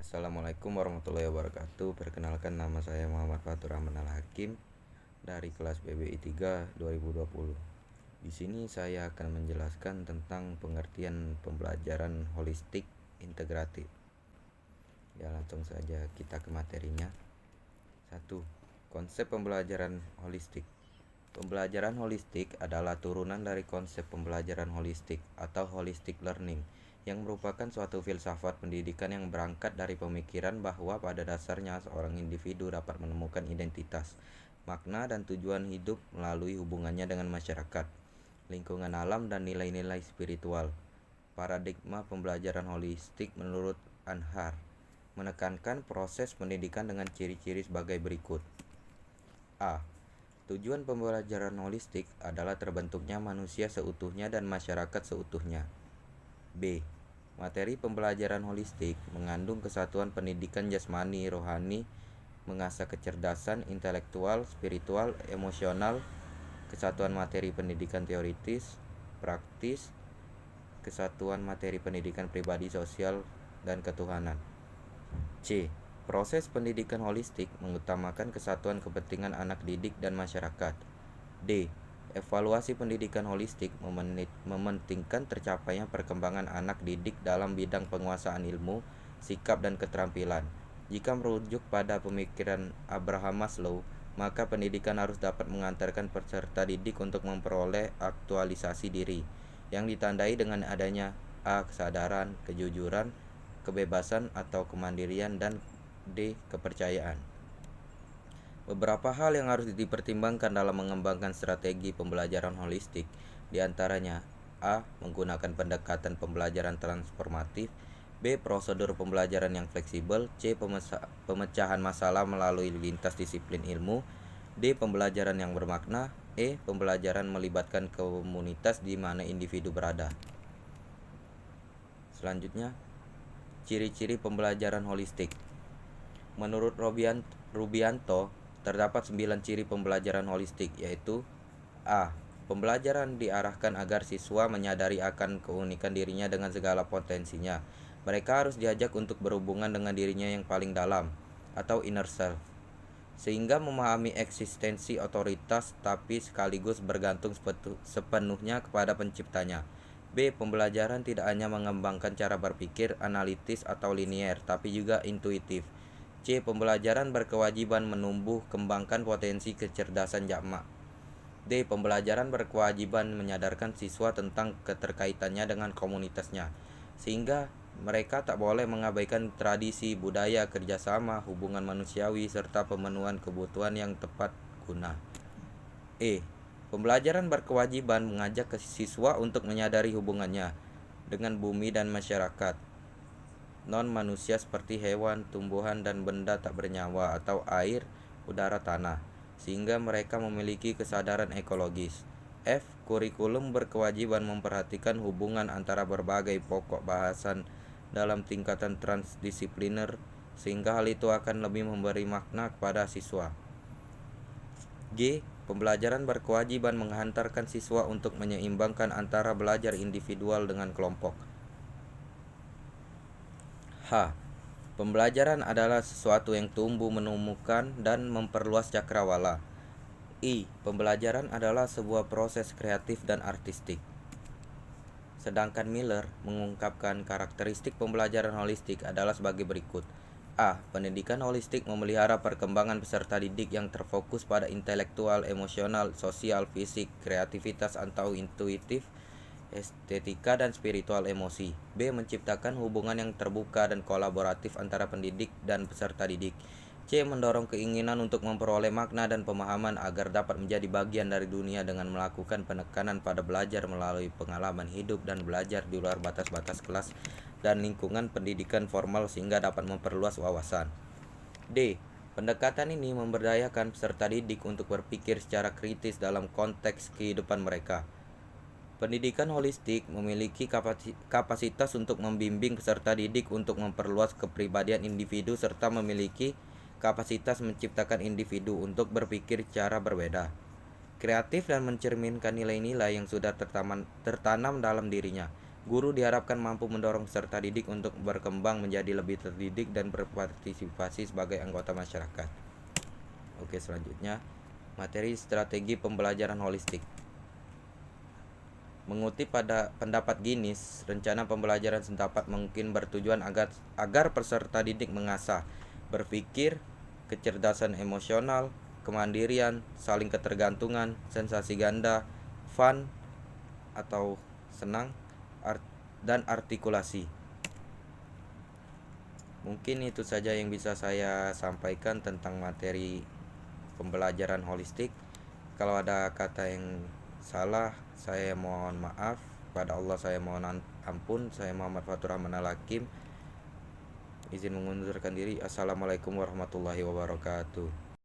Assalamualaikum warahmatullahi wabarakatuh. Perkenalkan, nama saya Muhammad Fatur Rahman Al-Hakim dari kelas PBI 3 2020. Di sini saya akan menjelaskan tentang pengertian pembelajaran holistik integratif. Ya, langsung saja kita ke materinya. 1. Konsep pembelajaran holistik. Pembelajaran holistik adalah turunan dari konsep pembelajaran holistik atau holistic learning, yang merupakan suatu filsafat pendidikan yang berangkat dari pemikiran bahwa pada dasarnya seorang individu dapat menemukan identitas, makna, dan tujuan hidup melalui hubungannya dengan masyarakat, lingkungan alam, dan nilai-nilai spiritual. Paradigma pembelajaran holistik menurut Anhar menekankan proses pendidikan dengan ciri-ciri sebagai berikut. A. Tujuan pembelajaran holistik adalah terbentuknya manusia seutuhnya dan masyarakat seutuhnya. B. Materi pembelajaran holistik mengandung kesatuan pendidikan jasmani, rohani, mengasah kecerdasan, intelektual, spiritual, emosional, kesatuan materi pendidikan teoritis, praktis, kesatuan materi pendidikan pribadi, sosial, dan ketuhanan. C. Proses pendidikan holistik mengutamakan kesatuan kepentingan anak didik dan masyarakat. D. Evaluasi pendidikan holistik mementingkan tercapainya perkembangan anak didik dalam bidang penguasaan ilmu, sikap, dan keterampilan. Jika merujuk pada pemikiran Abraham Maslow, maka pendidikan harus dapat mengantarkan peserta didik untuk memperoleh aktualisasi diri, yang ditandai dengan adanya A. Kesadaran, kejujuran, kebebasan atau kemandirian, dan D. Kepercayaan. Beberapa hal yang harus dipertimbangkan dalam mengembangkan strategi pembelajaran holistik, diantaranya A. Menggunakan pendekatan pembelajaran transformatif, B. Prosedur pembelajaran yang fleksibel, C. Pemecahan masalah melalui lintas disiplin ilmu, D. Pembelajaran yang bermakna, E. Pembelajaran melibatkan komunitas di mana individu berada. Selanjutnya, ciri-ciri pembelajaran holistik. Menurut Rubianto, terdapat 9 ciri pembelajaran holistik, yaitu A. Pembelajaran diarahkan agar siswa menyadari akan keunikan dirinya dengan segala potensinya. Mereka harus diajak untuk berhubungan dengan dirinya yang paling dalam, atau inner self, sehingga memahami eksistensi otoritas tapi sekaligus bergantung sepenuhnya kepada penciptanya. B. Pembelajaran tidak hanya mengembangkan cara berpikir analitis atau linier, tapi juga intuitif. C. Pembelajaran berkewajiban menumbuh kembangkan potensi kecerdasan jamak. D. Pembelajaran berkewajiban menyadarkan siswa tentang keterkaitannya dengan komunitasnya, sehingga mereka tak boleh mengabaikan tradisi, budaya, kerjasama, hubungan manusiawi, serta pemenuhan kebutuhan yang tepat guna. E. Pembelajaran berkewajiban mengajak siswa untuk menyadari hubungannya dengan bumi dan masyarakat non-manusia seperti hewan, tumbuhan, dan benda tak bernyawa atau air, udara, tanah, sehingga mereka memiliki kesadaran ekologis. F. Kurikulum berkewajiban memperhatikan hubungan antara berbagai pokok bahasan dalam tingkatan transdisipliner, sehingga hal itu akan lebih memberi makna kepada siswa. G. Pembelajaran berkewajiban menghantarkan siswa untuk menyeimbangkan antara belajar individual dengan kelompok. H. Pembelajaran adalah sesuatu yang tumbuh menumbuhkan dan memperluas cakrawala. I. Pembelajaran adalah sebuah proses kreatif dan artistik. Sedangkan Miller mengungkapkan karakteristik pembelajaran holistik adalah sebagai berikut. A. Pendidikan holistik memelihara perkembangan peserta didik yang terfokus pada intelektual, emosional, sosial, fisik, kreativitas atau intuitif, estetika, dan spiritual emosi. B. Menciptakan hubungan yang terbuka dan kolaboratif antara pendidik dan peserta didik. C. Mendorong keinginan untuk memperoleh makna dan pemahaman agar dapat menjadi bagian dari dunia dengan melakukan penekanan pada belajar melalui pengalaman hidup dan belajar di luar batas-batas kelas dan lingkungan pendidikan formal sehingga dapat memperluas wawasan. D. Pendekatan ini memberdayakan peserta didik untuk berpikir secara kritis dalam konteks kehidupan mereka. Pendidikan holistik memiliki kapasitas untuk membimbing peserta didik untuk memperluas kepribadian individu serta memiliki kapasitas menciptakan individu untuk berpikir secara berbeda, kreatif, dan mencerminkan nilai-nilai yang sudah tertanam dalam dirinya. Guru diharapkan mampu mendorong peserta didik untuk berkembang menjadi lebih terdidik dan berpartisipasi sebagai anggota masyarakat. Oke, selanjutnya materi strategi pembelajaran holistik. Mengutip pada pendapat Guinness, rencana pembelajaran setempat mungkin bertujuan agar peserta didik mengasah berpikir, kecerdasan emosional, kemandirian, saling ketergantungan, sensasi ganda, fun atau senang, dan artikulasi. Mungkin itu saja yang bisa saya sampaikan tentang materi pembelajaran holistik. Kalau ada kata yang salah, saya mohon maaf. Pada Allah saya mohon ampun. Saya Muhammad Fatur Rahman Al-Hakim. Izin mengundurkan diri. Assalamualaikum warahmatullahi wabarakatuh.